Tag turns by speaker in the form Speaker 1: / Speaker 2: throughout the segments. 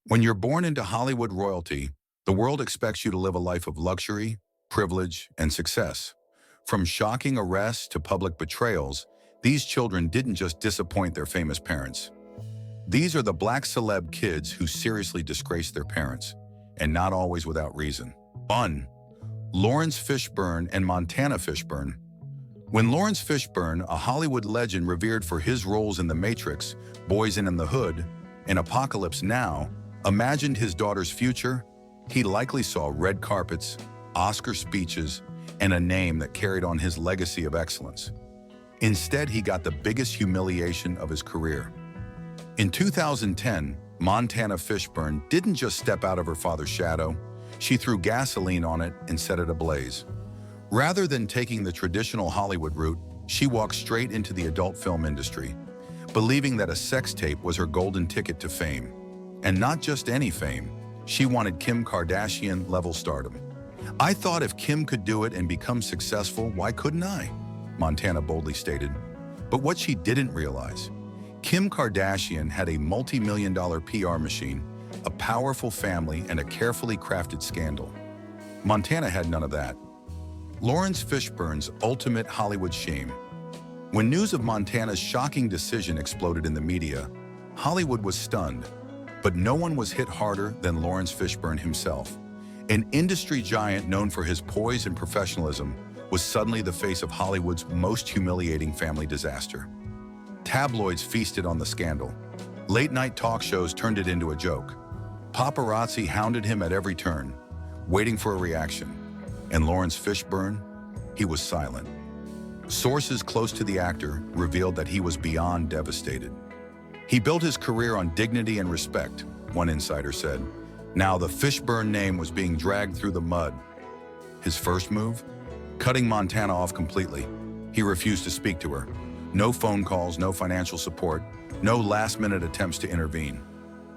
Speaker 1: When you're born into Hollywood royalty, the world expects you to live a life of luxury, privilege, and success. From shocking arrests to public betrayals, these children didn't just disappoint their famous parents. These are the black celeb kids who seriously disgraced their parents, and not always without reason. 1. Lawrence Fishburne and Montana Fishburne. When Lawrence Fishburne, a Hollywood legend revered for his roles in The Matrix, Boyz n the Hood, and Apocalypse Now, imagined his daughter's future, he likely saw red carpets, Oscar speeches, and a name that carried on his legacy of excellence. Instead, he got the biggest humiliation of his career. In 2010, Montana Fishburne didn't just step out of her father's shadow, she threw gasoline on it and set it ablaze. Rather than taking the traditional Hollywood route, she walked straight into the adult film industry, believing that a sex tape was her golden ticket to fame. And not just any fame, she wanted Kim Kardashian-level stardom. "I thought if Kim could do it and become successful, why couldn't I?" Montana boldly stated. But what she didn't realize, Kim Kardashian had a multi-million-dollar PR machine, a powerful family, and a carefully crafted scandal. Montana had none of that. Lawrence Fishburne's ultimate Hollywood shame. When news of Montana's shocking decision exploded in the media, Hollywood was stunned. But no one was hit harder than Lawrence Fishburne himself. An industry giant known for his poise and professionalism was suddenly the face of Hollywood's most humiliating family disaster. Tabloids feasted on the scandal. Late-night talk shows turned it into a joke. Paparazzi hounded him at every turn, waiting for a reaction. And Lawrence Fishburne? He was silent. Sources close to the actor revealed that he was beyond devastated. He built his career on dignity and respect, one insider said. Now the Fishburne name was being dragged through the mud. His first move? Cutting Montana off completely. He refused to speak to her. No phone calls, no financial support, no last-minute attempts to intervene.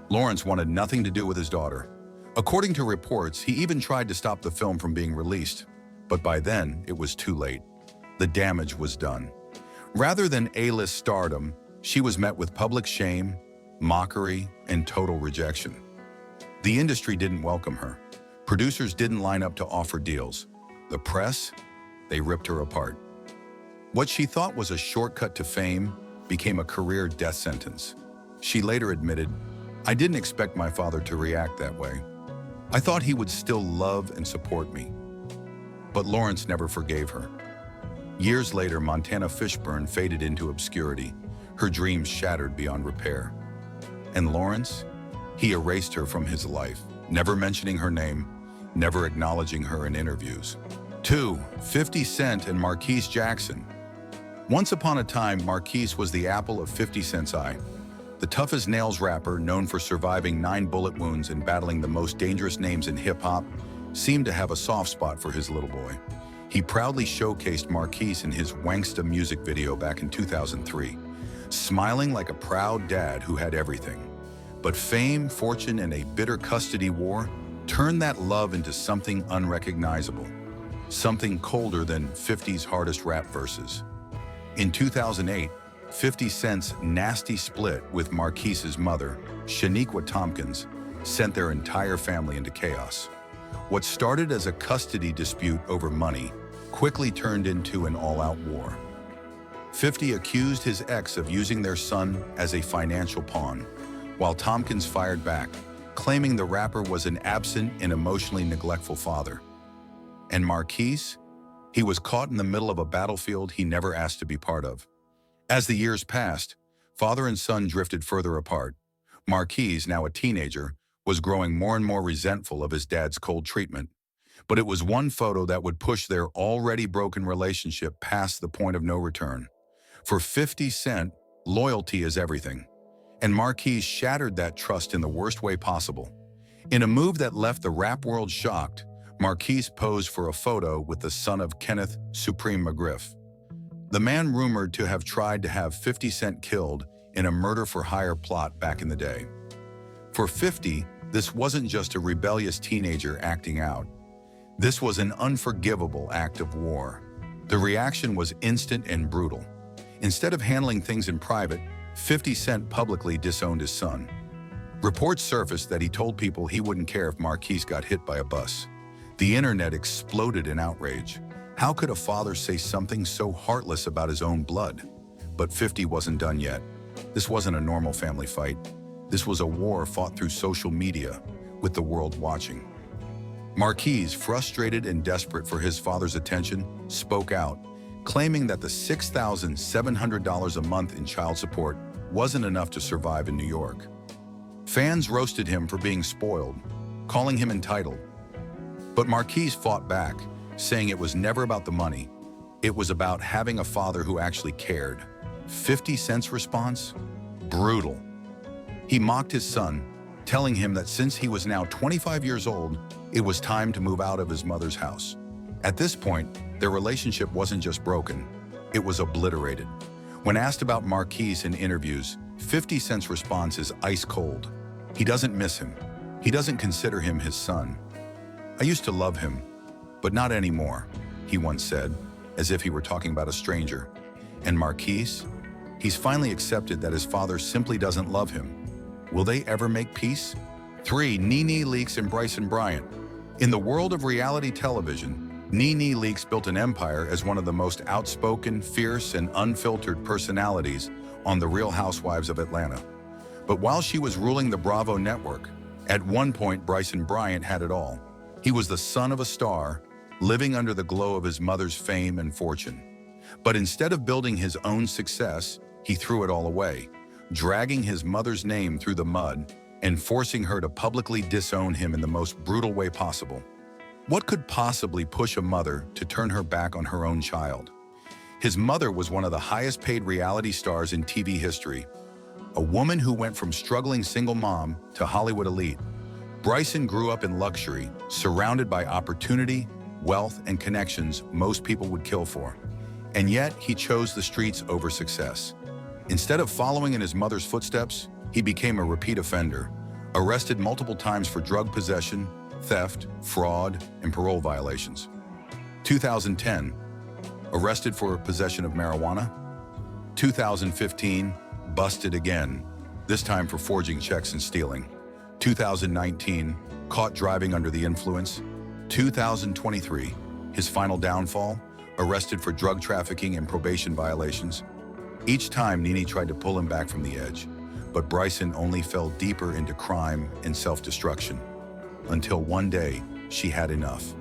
Speaker 1: Lawrence wanted nothing to do with his daughter. According to reports, he even tried to stop the film from being released. But by then, it was too late. The damage was done. Rather than A-list stardom, she was met with public shame, mockery, and total rejection. The industry didn't welcome her. Producers didn't line up to offer deals. The press, they ripped her apart. What she thought was a shortcut to fame became a career death sentence. She later admitted, "I didn't expect my father to react that way. I thought he would still love and support me." But Lawrence never forgave her. Years later, Montana Fishburne faded into obscurity, her dreams shattered beyond repair. And Lawrence? He erased her from his life, never mentioning her name, never acknowledging her in interviews. 2. 50 Cent and Marquise Jackson. Once upon a time, Marquise was the apple of 50 Cent's eye. The tough-as-nails rapper, known for surviving 9 bullet wounds and battling the most dangerous names in hip-hop, seemed to have a soft spot for his little boy. He proudly showcased Marquise in his Wanksta music video back in 2003. Smiling like a proud dad who had everything. But fame, fortune, and a bitter custody war turned that love into something unrecognizable, something colder than 50's hardest rap verses. In 2008, 50 Cent's nasty split with Marquise's mother, Shaniqua Tompkins, sent their entire family into chaos. What started as a custody dispute over money quickly turned into an all-out war. 50 accused his ex of using their son as a financial pawn, while Tompkins fired back, claiming the rapper was an absent and emotionally neglectful father. And Marquise? He was caught in the middle of a battlefield he never asked to be part of. As the years passed, father and son drifted further apart. Marquise, now a teenager, was growing more and more resentful of his dad's cold treatment. But it was one photo that would push their already broken relationship past the point of no return. For 50 Cent, loyalty is everything. And Marquise shattered that trust in the worst way possible. In a move that left the rap world shocked, Marquise posed for a photo with the son of Kenneth Supreme McGriff, the man rumored to have tried to have 50 Cent killed in a murder-for-hire plot back in the day. For 50, this wasn't just a rebellious teenager acting out. This was an unforgivable act of war. The reaction was instant and brutal. Instead of handling things in private, 50 Cent publicly disowned his son. Reports surfaced that he told people he wouldn't care if Marquise got hit by a bus. The internet exploded in outrage. How could a father say something so heartless about his own blood? But 50 wasn't done yet. This wasn't a normal family fight. This was a war fought through social media, with the world watching. Marquise, frustrated and desperate for his father's attention, spoke out, claiming that the $6,700 a month in child support wasn't enough to survive in New York. Fans roasted him for being spoiled, calling him entitled. But Marquise fought back, saying it was never about the money. It was about having a father who actually cared. 50 cents response? Brutal. He mocked his son, telling him that since he was now 25 years old, it was time to move out of his mother's house. At this point, their relationship wasn't just broken, it was obliterated. When asked about Marquise in interviews, 50 Cent's response is ice cold. He doesn't miss him. He doesn't consider him his son. "I used to love him, but not anymore," he once said, as if he were talking about a stranger. And Marquise? He's finally accepted that his father simply doesn't love him. Will they ever make peace? 3. NeNe Leakes and Bryson Bryant. In the world of reality television, NeNe Leakes built an empire as one of the most outspoken, fierce, and unfiltered personalities on The Real Housewives of Atlanta. But while she was ruling the Bravo network, at one point Bryson Bryant had it all. He was the son of a star, living under the glow of his mother's fame and fortune. But instead of building his own success, he threw it all away, dragging his mother's name through the mud and forcing her to publicly disown him in the most brutal way possible. What could possibly push a mother to turn her back on her own child? His mother was one of the highest-paid reality stars in TV history, a woman who went from struggling single mom to Hollywood elite. Bryson grew up in luxury, surrounded by opportunity, wealth, and connections most people would kill for. And yet, he chose the streets over success. Instead of following in his mother's footsteps, he became a repeat offender, arrested multiple times for drug possession, theft, fraud, and parole violations. 2010, arrested for possession of marijuana. 2015, busted again, this time for forging checks and stealing. 2019, caught driving under the influence. 2023, his final downfall, arrested for drug trafficking and probation violations. Each time, NeNe tried to pull him back from the edge, but Bryson only fell deeper into crime and self-destruction. Until one day, she had enough.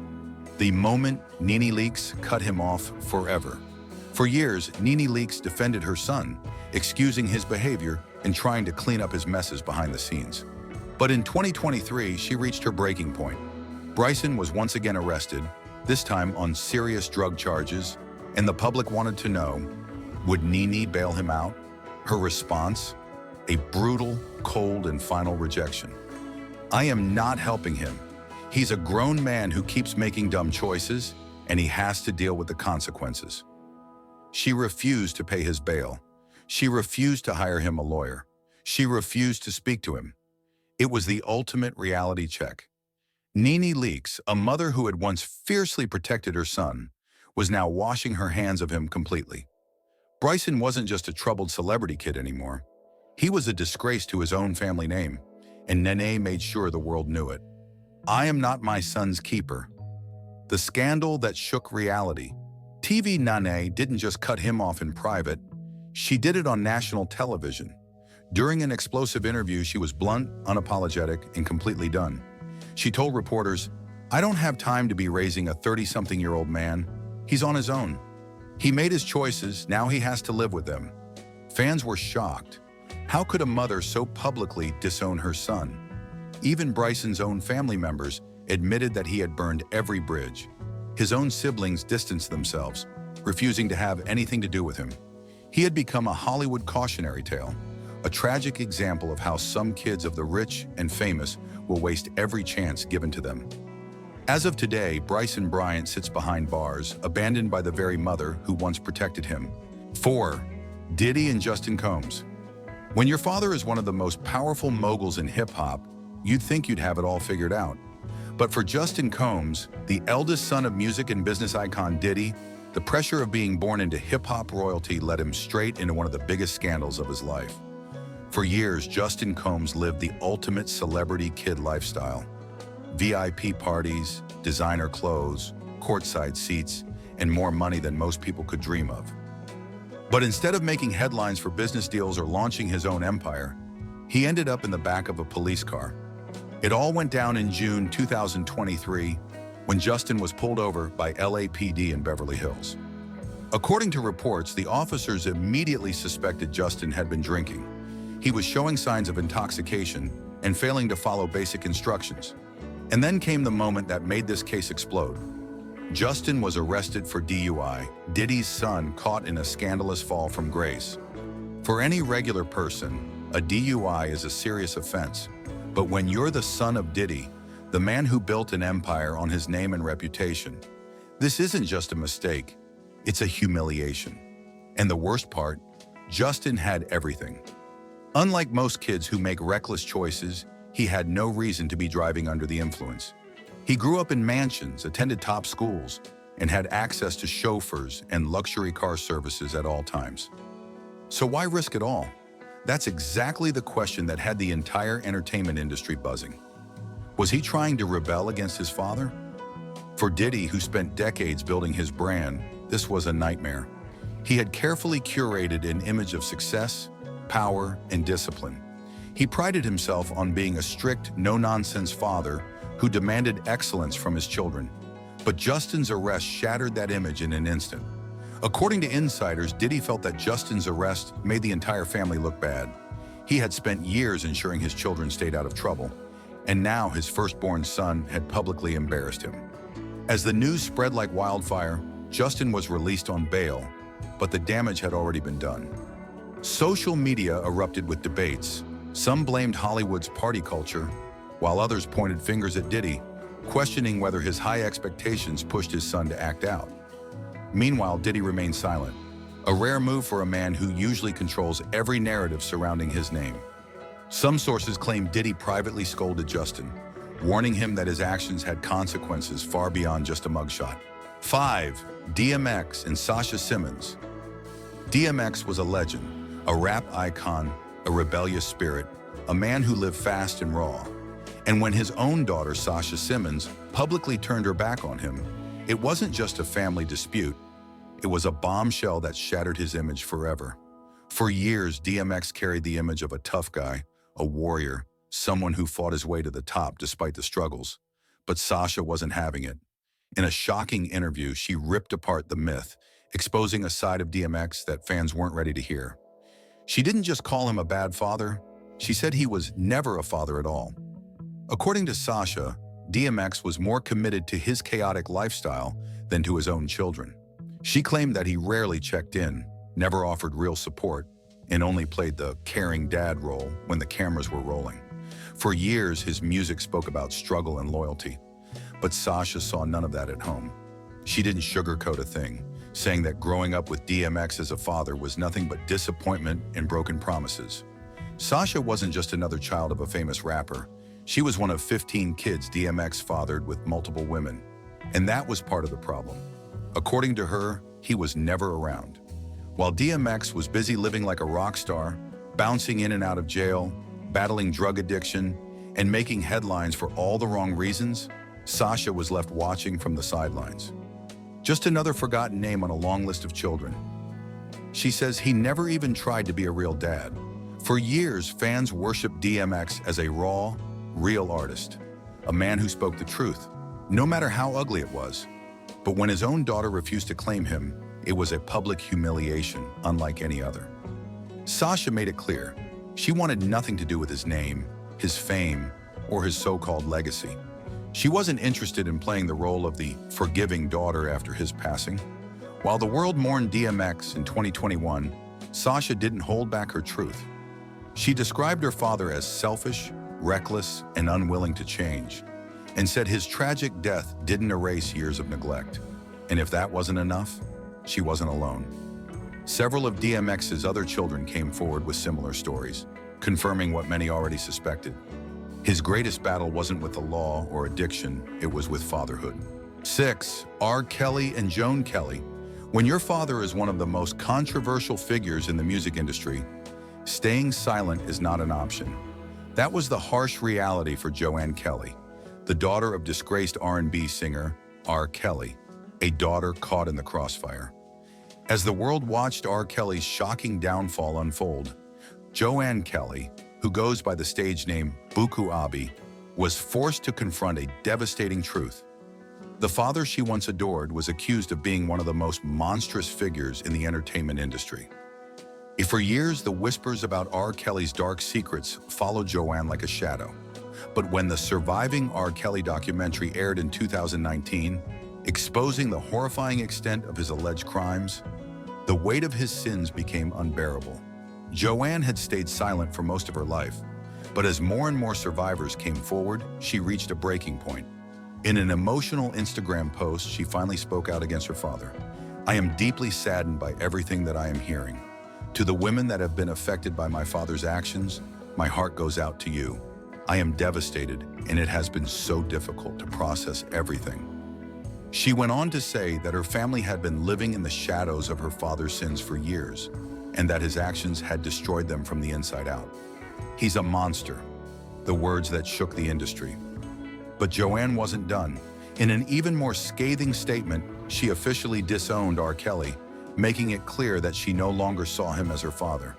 Speaker 1: The moment NeNe Leakes cut him off forever. For years, NeNe Leakes defended her son, excusing his behavior and trying to clean up his messes behind the scenes. But in 2023, she reached her breaking point. Bryson was once again arrested, this time on serious drug charges, and the public wanted to know, would NeNe bail him out? Her response? A brutal, cold, and final rejection. "I am not helping him. He's a grown man who keeps making dumb choices, and he has to deal with the consequences." She refused to pay his bail. She refused to hire him a lawyer. She refused to speak to him. It was the ultimate reality check. NeNe Leakes, a mother who had once fiercely protected her son, was now washing her hands of him completely. Bryson wasn't just a troubled celebrity kid anymore. He was a disgrace to his own family name, and NeNe made sure the world knew it. "I am not my son's keeper." The scandal that shook reality. TV NeNe didn't just cut him off in private, she did it on national television. During an explosive interview, she was blunt, unapologetic, and completely done. She told reporters, "I don't have time to be raising a 30-something-year-old man. He's on his own. He made his choices, now he has to live with them." Fans were shocked. How could a mother so publicly disown her son? Even Bryson's own family members admitted that he had burned every bridge. His own siblings distanced themselves, refusing to have anything to do with him. He had become a Hollywood cautionary tale, a tragic example of how some kids of the rich and famous will waste every chance given to them. As of today, Bryson Bryant sits behind bars, abandoned by the very mother who once protected him. 4. Diddy and Justin Combs. When your father is one of the most powerful moguls in hip-hop, you'd think you'd have it all figured out. But for Justin Combs, the eldest son of music and business icon Diddy, the pressure of being born into hip-hop royalty led him straight into one of the biggest scandals of his life. For years, Justin Combs lived the ultimate celebrity kid lifestyle. VIP parties, designer clothes, courtside seats, and more money than most people could dream of. But instead of making headlines for business deals or launching his own empire, he ended up in the back of a police car. It all went down in June 2023 when Justin was pulled over by LAPD in Beverly Hills. According to reports, the officers immediately suspected Justin had been drinking. He was showing signs of intoxication and failing to follow basic instructions. And then came the moment that made this case explode. Justin was arrested for DUI, Diddy's son caught in a scandalous fall from grace. For any regular person, a DUI is a serious offense. But when you're the son of Diddy, the man who built an empire on his name and reputation, this isn't just a mistake, it's a humiliation. And the worst part, Justin had everything. Unlike most kids who make reckless choices, he had no reason to be driving under the influence. He grew up in mansions, attended top schools, and had access to chauffeurs and luxury car services at all times. So why risk it all? That's exactly the question that had the entire entertainment industry buzzing. Was he trying to rebel against his father? For Diddy, who spent decades building his brand, this was a nightmare. He had carefully curated an image of success, power, and discipline. He prided himself on being a strict, no-nonsense father who demanded excellence from his children. But Justin's arrest shattered that image in an instant. According to insiders, Diddy felt that Justin's arrest made the entire family look bad. He had spent years ensuring his children stayed out of trouble, and now his firstborn son had publicly embarrassed him. As the news spread like wildfire, Justin was released on bail, but the damage had already been done. Social media erupted with debates. Some blamed Hollywood's party culture, while others pointed fingers at Diddy, questioning whether his high expectations pushed his son to act out. Meanwhile, Diddy remained silent, a rare move for a man who usually controls every narrative surrounding his name. Some sources claim Diddy privately scolded Justin, warning him that his actions had consequences far beyond just a mugshot. 5. DMX and Sasha Simmons. DMX was a legend, a rap icon, a rebellious spirit, a man who lived fast and raw. And when his own daughter, Sasha Simmons, publicly turned her back on him, it wasn't just a family dispute, it was a bombshell that shattered his image forever. For years, DMX carried the image of a tough guy, a warrior, someone who fought his way to the top despite the struggles. But Sasha wasn't having it. In a shocking interview, she ripped apart the myth, exposing a side of DMX that fans weren't ready to hear. She didn't just call him a bad father, she said he was never a father at all. According to Sasha, DMX was more committed to his chaotic lifestyle than to his own children. She claimed that he rarely checked in, never offered real support, and only played the caring dad role when the cameras were rolling. For years, his music spoke about struggle and loyalty, but Sasha saw none of that at home. She didn't sugarcoat a thing, saying that growing up with DMX as a father was nothing but disappointment and broken promises. Sasha wasn't just another child of a famous rapper. She was one of 15 kids DMX fathered with multiple women, and that was part of the problem. According to her, he was never around. While DMX was busy living like a rock star, bouncing in and out of jail, battling drug addiction, and making headlines for all the wrong reasons, Sasha was left watching from the sidelines. Just another forgotten name on a long list of children. She says he never even tried to be a real dad. For years, fans worshipped DMX as a raw, real artist, a man who spoke the truth, no matter how ugly it was. But when his own daughter refused to claim him, it was a public humiliation unlike any other. Sasha made it clear, she wanted nothing to do with his name, his fame, or his so-called legacy. She wasn't interested in playing the role of the forgiving daughter after his passing. While the world mourned DMX in 2021, Sasha didn't hold back her truth. She described her father as selfish, reckless, and unwilling to change, and said his tragic death didn't erase years of neglect. And if that wasn't enough, she wasn't alone. Several of DMX's other children came forward with similar stories, confirming what many already suspected. His greatest battle wasn't with the law or addiction, it was with fatherhood. 6. R. Kelly and Joan Kelly. When your father is one of the most controversial figures in the music industry, Staying silent is not an option. That was the harsh reality for Joanne Kelly, the daughter of disgraced R&B singer R. Kelly, a daughter caught in the crossfire. As the world watched R. Kelly's shocking downfall unfold, Joanne Kelly, who goes by the stage name Buku Abi, was forced to confront a devastating truth. The father she once adored was accused of being one of the most monstrous figures in the entertainment industry. For years, the whispers about R. Kelly's dark secrets followed Joanne like a shadow. But when the surviving R. Kelly documentary aired in 2019, exposing the horrifying extent of his alleged crimes, the weight of his sins became unbearable. Joanne had stayed silent for most of her life, but as more and more survivors came forward, she reached a breaking point. In an emotional Instagram post, she finally spoke out against her father. "I am deeply saddened by everything that I am hearing. To the women that have been affected by my father's actions, my heart goes out to you. I am devastated, and it has been so difficult to process everything." She went on to say that her family had been living in the shadows of her father's sins for years, and that his actions had destroyed them from the inside out. "He's a monster," the words that shook the industry. But Joanne wasn't done. In an even more scathing statement, she officially disowned R. Kelly, making it clear that she no longer saw him as her father.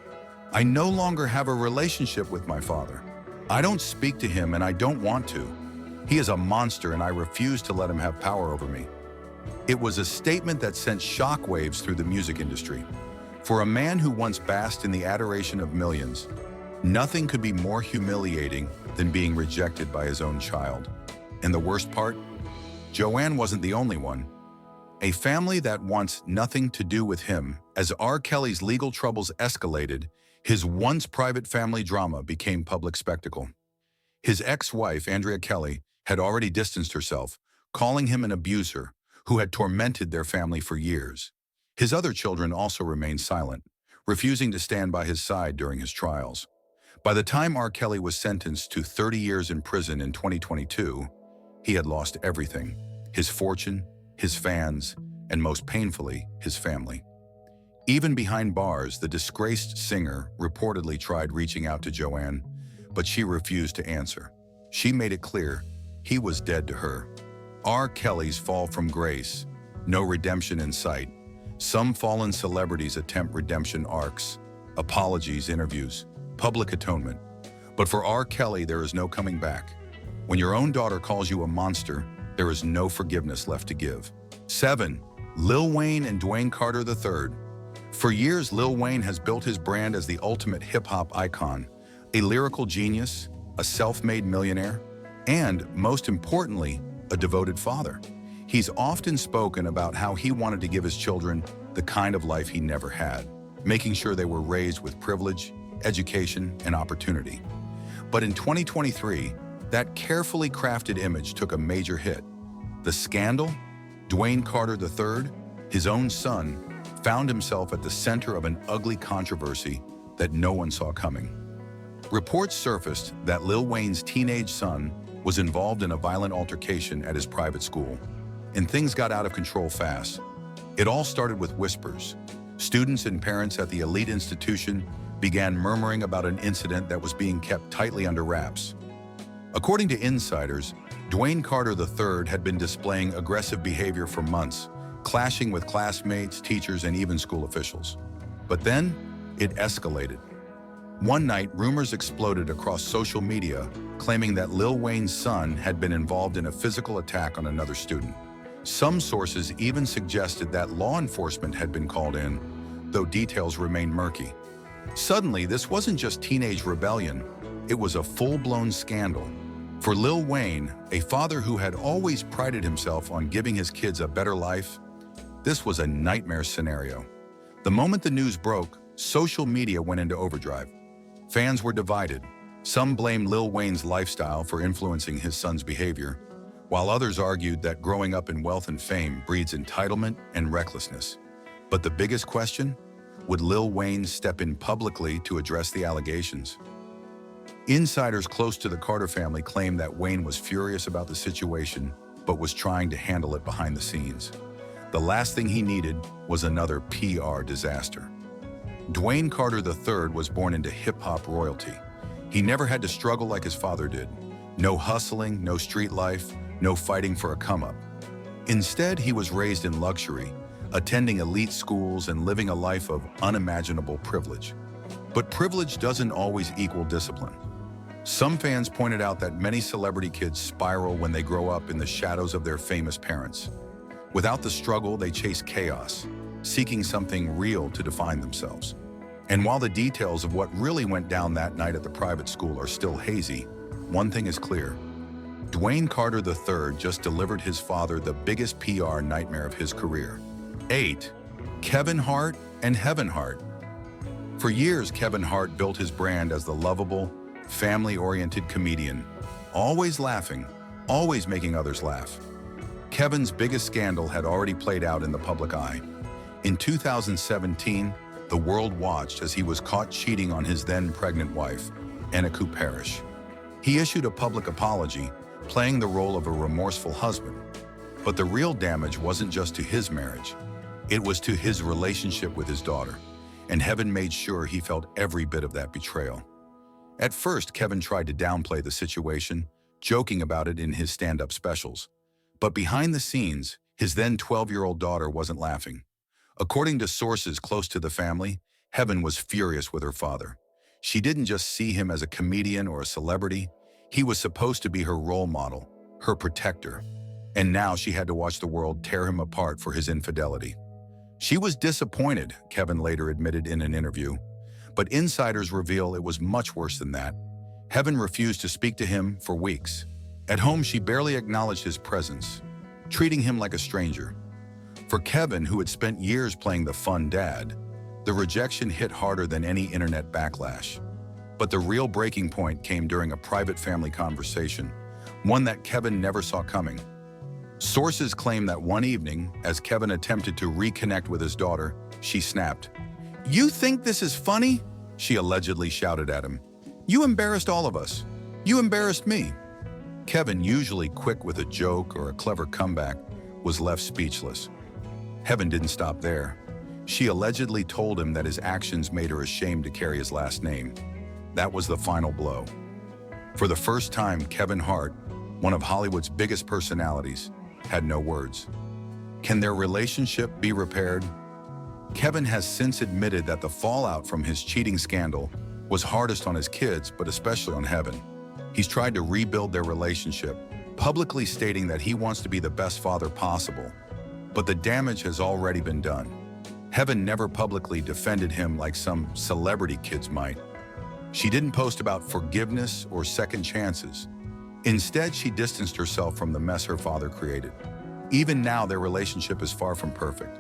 Speaker 1: "I no longer have a relationship with my father. I don't speak to him and I don't want to. He is a monster and I refuse to let him have power over me." It was a statement that sent shockwaves through the music industry. For a man who once basked in the adoration of millions, nothing could be more humiliating than being rejected by his own child. And the worst part? Joanne wasn't the only one. A family that wants nothing to do with him. As R. Kelly's legal troubles escalated, his once private family drama became public spectacle. His ex-wife, Andrea Kelly, had already distanced herself, calling him an abuser who had tormented their family for years. His other children also remained silent, refusing to stand by his side during his trials. By the time R. Kelly was sentenced to 30 years in prison in 2022, he had lost everything: his fortune, his fans, and most painfully, his family. Even behind bars, the disgraced singer reportedly tried reaching out to Joanne, but she refused to answer. She made it clear he was dead to her. R. Kelly's fall from grace, no redemption in sight. Some fallen celebrities attempt redemption arcs, apologies, interviews, public atonement. But for R. Kelly, there is no coming back. When your own daughter calls you a monster, there is no forgiveness left to give. 7. Lil Wayne and Dwayne Carter III. For years, Lil Wayne has built his brand as the ultimate hip-hop icon, a lyrical genius, a self-made millionaire, and, most importantly, a devoted father. He's often spoken about how he wanted to give his children the kind of life he never had, making sure they were raised with privilege, education, and opportunity. But in 2023, that carefully crafted image took a major hit. The scandal? Dwayne Carter III, his own son, found himself at the center of an ugly controversy that no one saw coming. Reports surfaced that Lil Wayne's teenage son was involved in a violent altercation at his private school, and things got out of control fast. It all started with whispers. Students and parents at the elite institution began murmuring about an incident that was being kept tightly under wraps. According to insiders, Dwayne Carter III had been displaying aggressive behavior for months, clashing with classmates, teachers, and even school officials. But then, it escalated. One night, rumors exploded across social media, claiming that Lil Wayne's son had been involved in a physical attack on another student. Some sources even suggested that law enforcement had been called in, though details remain murky. Suddenly, this wasn't just teenage rebellion, it was a full-blown scandal. For Lil Wayne, a father who had always prided himself on giving his kids a better life, this was a nightmare scenario. The moment the news broke, social media went into overdrive. Fans were divided. Some blamed Lil Wayne's lifestyle for influencing his son's behavior, while others argued that growing up in wealth and fame breeds entitlement and recklessness. But the biggest question? Would Lil Wayne step in publicly to address the allegations? Insiders close to the Carter family claim that Wayne was furious about the situation, but was trying to handle it behind the scenes. The last thing he needed was another PR disaster. Dwayne Carter III was born into hip-hop royalty. He never had to struggle like his father did. No hustling, no street life, no fighting for a come-up. Instead, he was raised in luxury, attending elite schools and living a life of unimaginable privilege. But privilege doesn't always equal discipline. Some fans pointed out that many celebrity kids spiral when they grow up in the shadows of their famous parents. Without the struggle, they chase chaos, seeking something real to define themselves. And while the details of what really went down that night at the private school are still hazy, one thing is clear. Dwayne Carter III just delivered his father the biggest PR nightmare of his career. 8. Kevin Hart and Heaven Hart. For years, Kevin Hart built his brand as the lovable, family-oriented comedian, always laughing, always making others laugh. Kevin's biggest scandal had already played out in the public eye. In 2017, the world watched as he was caught cheating on his then-pregnant wife, Aniku Parrish. He issued a public apology, playing the role of a remorseful husband. But the real damage wasn't just to his marriage. It was to his relationship with his daughter, and Heaven made sure he felt every bit of that betrayal. At first, Kevin tried to downplay the situation, joking about it in his stand-up specials. But behind the scenes, his then 12-year-old daughter wasn't laughing. According to sources close to the family, Heaven was furious with her father. She didn't just see him as a comedian or a celebrity. He was supposed to be her role model, her protector. And now she had to watch the world tear him apart for his infidelity. She was disappointed, Kevin later admitted in an interview. But insiders reveal it was much worse than that. Heaven refused to speak to him for weeks. At home, she barely acknowledged his presence, treating him like a stranger. For Kevin, who had spent years playing the fun dad, the rejection hit harder than any internet backlash. But the real breaking point came during a private family conversation, one that Kevin never saw coming. Sources claim that one evening, as Kevin attempted to reconnect with his daughter, she snapped. "You think this is funny?" she allegedly shouted at him. "You embarrassed all of us. You embarrassed me." Kevin, usually quick with a joke or a clever comeback, was left speechless. Heaven didn't stop there. She allegedly told him that his actions made her ashamed to carry his last name. That was the final blow. For the first time, Kevin Hart, one of Hollywood's biggest personalities, had no words. Can their relationship be repaired? Kevin has since admitted that the fallout from his cheating scandal was hardest on his kids, but especially on Heaven. He's tried to rebuild their relationship, publicly stating that he wants to be the best father possible. But the damage has already been done. Heaven never publicly defended him like some celebrity kids might. She didn't post about forgiveness or second chances. Instead, she distanced herself from the mess her father created. Even now, their relationship is far from perfect.